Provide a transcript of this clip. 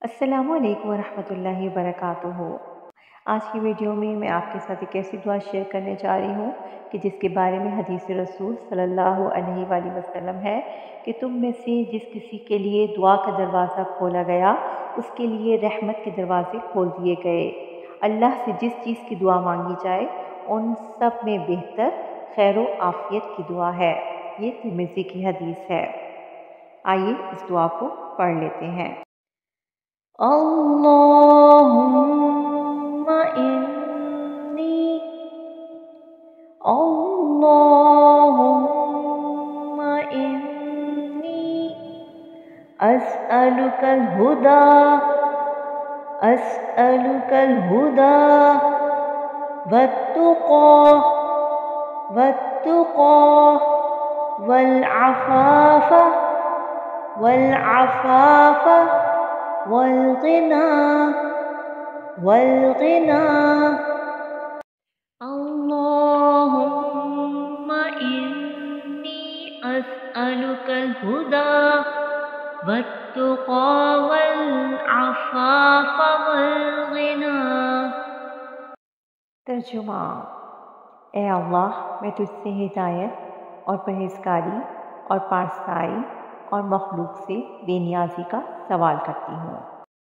السلام علیکم ورحمۃ اللہ وبرکاتہ۔ آج کی ویڈیو میں آپ کے ساتھ ایک ایسی دعا شیئر کرنے جا رہی ہوں کہ جس کے بارے میں حدیث رسول صلی اللہ علیہ وآلہ وسلم ہے کہ تم میں سے جس کسی کے لیے دعا کا دروازہ کھولا گیا اس کے لیے رحمت کے دروازے کھول دیے گئے۔ اللہ سے جس چیز کی دعا مانگی جائے ان سب میں بہتر خیر و عافیت کی دعا ہے۔ یہ ترمذی کی حدیث ہے۔ آئیے اس دعا کو پڑھ لیتے ہیں۔ اللہم انی اسألک الہدی والتقى والعفاف والغنى اللهم إني أسألك الهدى والتقى والعفاف والغنى۔ ترجمہ: اے اللہ، میں تجھ سے ہدایت اور پرہیزگاری اور پارسائی اور مخلوق سے بے نیازی کا سوال کرتی ہوں۔